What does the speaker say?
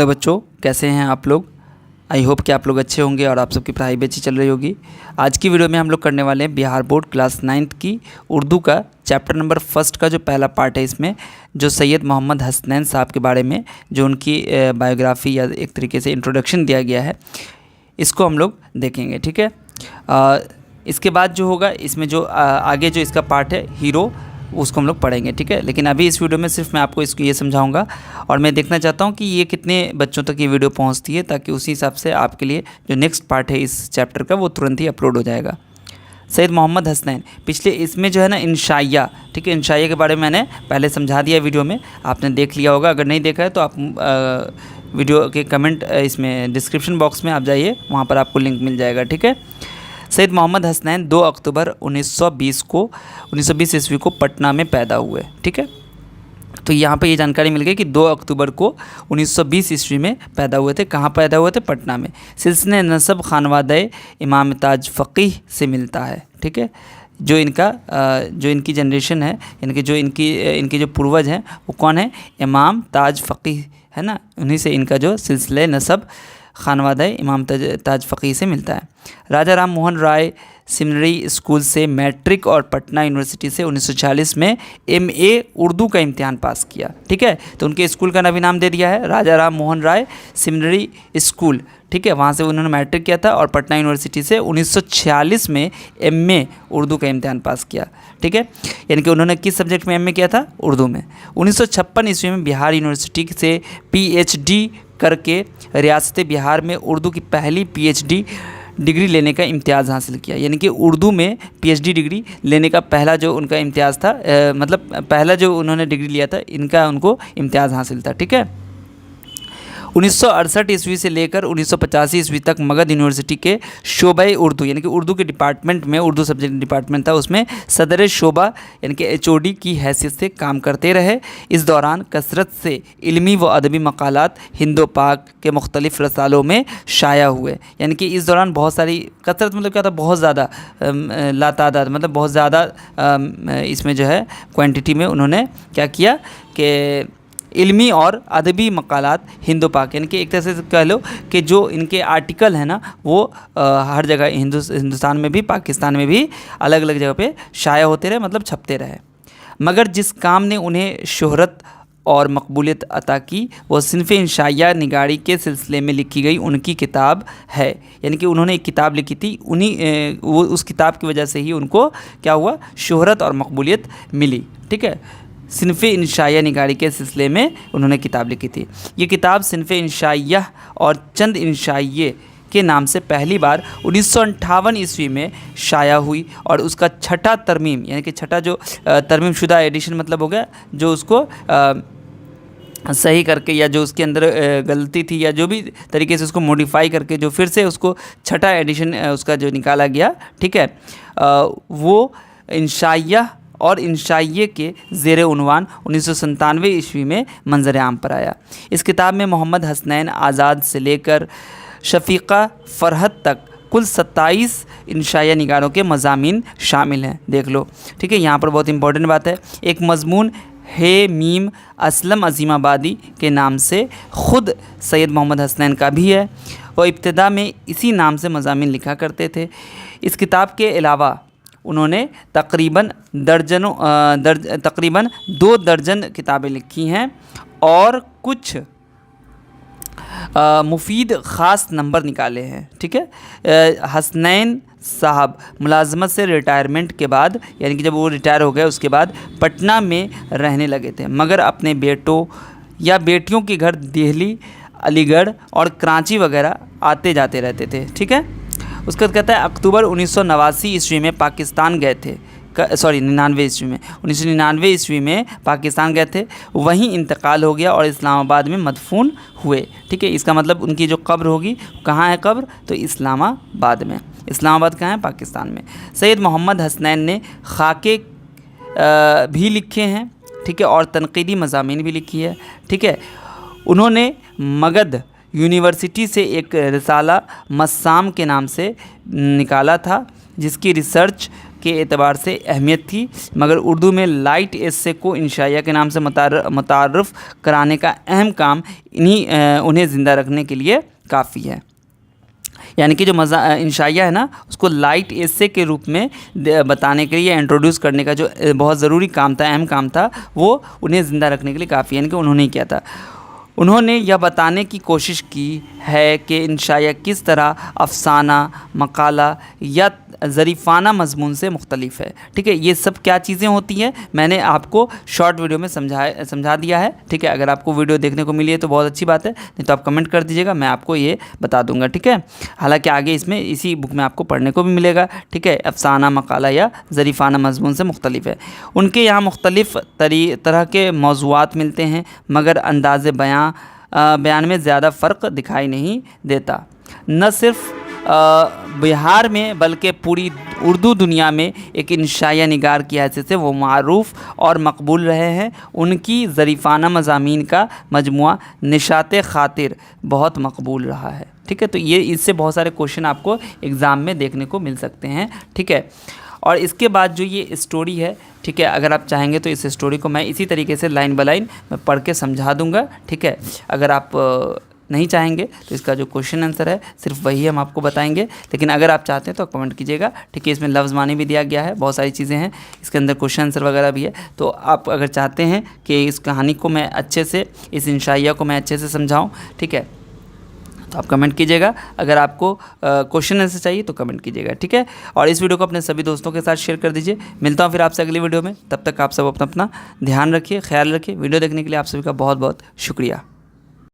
Hello बच्चों, कैसे हैं आप लोग। आई होप कि आप लोग अच्छे होंगे और आप सबकी पढ़ाई भी अच्छी चल रही होगी। आज की वीडियो में हम लोग करने वाले हैं बिहार बोर्ड क्लास 9th की उर्दू का चैप्टर नंबर 1 का जो पहला पार्ट है, इसमें जो सैयद मोहम्मद हसनैन साहब के बारे में जो उनकी बायोग्राफ़ी या एक तरीके से इंट्रोडक्शन दिया गया है, इसको हम लोग देखेंगे। ठीक है, इसके बाद जो होगा इसमें जो आगे जो इसका पार्ट है हीरो, उसको हम लोग पढ़ेंगे। ठीक है, लेकिन अभी इस वीडियो में सिर्फ मैं आपको इसको ये समझाऊंगा और मैं देखना चाहता हूँ कि ये कितने बच्चों तक ये वीडियो पहुँचती है, ताकि उसी हिसाब से आपके लिए जो नेक्स्ट पार्ट है इस चैप्टर का वो तुरंत ही अपलोड हो जाएगा। सैयद मोहम्मद हसनैन, पिछले इसमें जो है ना इंशाइया, ठीक है, इंशाइया के बारे में मैंने पहले समझा दिया वीडियो में, आपने देख लिया होगा। अगर नहीं देखा है तो आप वीडियो के कमेंट इसमें डिस्क्रिप्शन बॉक्स में आप जाइए, वहाँ पर आपको लिंक मिल जाएगा। ठीक है, सैयद मोहम्मद हसनैन 2 अक्टूबर 1920 ईस्वी को पटना में पैदा हुए। ठीक है, तो यहाँ पे ये जानकारी मिल गई कि 2 अक्टूबर को 1920 ईस्वी में पैदा हुए थे। कहाँ पैदा हुए थे? पटना में। सिलसिले नसब खानवादे इमाम ताज फ़कीह से मिलता है। ठीक है, जो इनकी जनरेशन है, इनके जो पूर्वज हैं वो कौन है? इमाम ताज फ़कीह है ना, उन्हीं से इनका जो सिलसिले नसब खानवादा इमाम ताज फ़कीह से मिलता है। राजा राम मोहन राय सेमिनरी स्कूल से मैट्रिक और पटना यूनिवर्सिटी से 1940 में MA उर्दू का इम्तिहान पास किया। ठीक है, तो उनके स्कूल का भी नाम दे दिया है राजा राम मोहन राय सेमिनरी स्कूल। ठीक है, वहाँ से उन्होंने मैट्रिक किया था और पटना यूनिवर्सिटी से 1946 में MA उर्दू का इम्तिहान पास किया। ठीक है, यानी कि उन्होंने किस सब्जेक्ट में MA किया था? उर्दू में। 1956 ईस्वी में बिहार यूनिवर्सिटी से PhD करके रियासत बिहार में उर्दू की पहली PhD डिग्री लेने का इम्तियाज़ हासिल किया। यानी कि उर्दू में PhD डिग्री लेने का पहला जो उनका इम्तियाज़ था, मतलब पहला जो उन्होंने डिग्री लिया था, इनका उनको इम्तियाज़ हासिल था। ठीक है, 1968 ईस्वी से लेकर 1985 ईस्वी तक मगध यूनिवर्सिटी के शोबे उर्दू, यानी कि उर्दू के डिपार्टमेंट में, उर्दू सब्जेक्ट डिपार्टमेंट था, उसमें सदर शोबा यानी कि HOD की हैसियत से काम करते रहे। इस दौरान कसरत से इल्मी व अदबी मकालात हिंदो पाक के मुख्तलिफ़ रसालों में शाया हुए। यानी कि इस दौरान बहुत सारी कसरत, मतलब क्या था? बहुत ज़्यादा लातादाद, मतलब बहुत ज़्यादा इसमें जो है क्वान्टिटी में उन्होंने क्या किया कि इल्मी और अदबी मकालात हिंदो पाक, यानी कि एक तरह से कह लो कि जो इनके आर्टिकल हैं ना, वो हर जगह हिंदुस्तान में भी, पाकिस्तान में भी अलग अलग जगह पे शाया होते रहे, मतलब छपते रहे। मगर जिस काम ने उन्हें शोहरत और मकबूलियत अता की वो सिन्फ़ इंशाइया निगारी के सिलसिले में लिखी गई उनकी किताब है। यानी कि उन्होंने एक किताब लिखी थी, वो उस किताब की वजह से ही उनको क्या हुआ? शोहरत और मकबूलियत मिली। ठीक है, सिन्फ़ इंशाइया निगारी के सिलसिले में उन्होंने किताब लिखी थी। ये किताब सिन्फ़ इंशाइया और चंद इंशाइये के नाम से पहली बार 1958 ईस्वी में शाया हुई और उसका छठा तरमीम, यानी कि छठा जो तरमीम शुदा एडिशन मतलब हो गया, जो उसको सही करके या जो उसके अंदर गलती थी या जो भी तरीके से उसको मॉडिफाई करके जो फिर से उसको छठा एडिशन उसका जो निकाला गया। ठीक है, वो इंशाइया और इंशाइये के ज़ेर उन्वान 1997 ईस्वी में मंजर आम पर आया। इस किताब में मोहम्मद हसनैन आज़ाद से लेकर शफ़ीक़ा फ़रहत तक कुल 27 इंशाइया निगारों के मज़ामीन शामिल हैं। देख लो। ठीक है, यहाँ पर बहुत इंपॉर्टेंट बात है, एक मज़मून हे मीम असलम अज़ीमाबादी के नाम से ख़ुद सैयद मोहम्मद हसनैन का भी है। वो इब्तिदा में इसी नाम से मज़ामीन लिखा करते थे। इस किताब के अलावा उन्होंने तकरीबन 2 दर्जन किताबें लिखी हैं और कुछ मुफीद ख़ास नंबर निकाले हैं। ठीक है, हसनैन साहब मुलाजमत से रिटायरमेंट के बाद, यानी कि जब वो रिटायर हो गए उसके बाद पटना में रहने लगे थे, मगर अपने बेटों या बेटियों के घर दिल्ली, अलीगढ़ और कराची वगैरह आते जाते रहते थे। ठीक है, उसके बाद कहता है अक्टूबर 1989 ईस्वी में पाकिस्तान गए थे, 1999 ईस्वी में पाकिस्तान गए थे, वहीं इंतकाल हो गया और इस्लामाबाद में मदफून हुए। ठीक है, इसका मतलब उनकी जो कब्र होगी, कहाँ है कब्र? तो इस्लामाबाद में। इस्लामाबाद कहाँ है? पाकिस्तान में। सैयद मोहम्मद हसनैन ने खाके भी लिखे हैं। ठीक है, और तनकीदी मज़ामीन भी लिखी है। ठीक है, उन्होंने मगध यूनिवर्सिटी से एक रिसाला मस्साम के नाम से निकाला था, जिसकी रिसर्च के एतबार से अहमियत थी, मगर उर्दू में लाइट एस्से को इंशाइया के नाम से मुतारफ़ कराने का अहम काम उन्हें ज़िंदा रखने के लिए काफ़ी है। यानी कि जो इंशाइया है ना, उसको लाइट एस्से के रूप में बताने के लिए, इंट्रोड्यूस करने का जो बहुत ज़रूरी काम था, अहम काम था, वो उन्हें ज़िंदा रखने के लिए काफ़ी, यानी कि उन्होंने ही किया था। उन्होंने यह बताने की कोशिश की है कि इंशाइया किस तरह अफ़साना, मकाला या ज़रीफ़ाना मज़मून से मुख्तलिफ है। ठीक है, ये सब क्या चीज़ें होती हैं मैंने आपको शॉर्ट वीडियो में समझा दिया है। ठीक है, अगर आपको वीडियो देखने को मिली है तो बहुत अच्छी बात है, नहीं तो आप कमेंट कर दीजिएगा, मैं आपको ये बता दूंगा। ठीक है, हालांकि आगे इसमें इसी बुक में आपको पढ़ने को भी मिलेगा। ठीक है, अफ़साना, मकाला या ज़रीफ़ाना मज़मून से मुख्तलिफ है। उनके यहाँ मुख्तलिफ़ तरह के मौज़ूआत मिलते हैं, मगर अंदाज़े बयान में ज़्यादा फ़र्क दिखाई नहीं देता। न सिर्फ बिहार में बल्कि पूरी उर्दू दुनिया में एक इंशाइया निगार की हैसियत से वो मारूफ़ और मकबूल रहे हैं। उनकी ज़रीफ़ाना मज़ामीन का मजमुआ निशात ख़ातिर बहुत मकबूल रहा है। ठीक है, तो ये इससे बहुत सारे क्वेश्चन आपको एग्ज़ाम में देखने को मिल सकते हैं। ठीक है, और इसके बाद जो ये स्टोरी है, ठीक है, अगर आप चाहेंगे तो इस स्टोरी को मैं इसी तरीके से लाइन बाय लाइन मैं पढ़ के समझा दूंगा। ठीक है, अगर आप नहीं चाहेंगे तो इसका जो क्वेश्चन आंसर है सिर्फ वही हम आपको बताएंगे, लेकिन अगर आप चाहते हैं तो कमेंट कीजिएगा। ठीक है, इसमें लफ्ज़ मानी भी दिया गया है, बहुत सारी चीज़ें हैं, इसके अंदर क्वेश्चन आंसर वगैरह भी है। तो आप अगर चाहते हैं कि इस कहानी को मैं अच्छे से, इस इंशाइया को मैं अच्छे से समझाऊँ, ठीक है, तो आप कमेंट कीजिएगा। अगर आपको क्वेश्चन आंसर चाहिए तो कमेंट कीजिएगा। ठीक है, और इस वीडियो को अपने सभी दोस्तों के साथ शेयर कर दीजिए। मिलता हूँ फिर आपसे अगली वीडियो में, तब तक आप सब अपना ध्यान रखिए, ख्याल रखिए। वीडियो देखने के लिए आप सभी का बहुत बहुत शुक्रिया।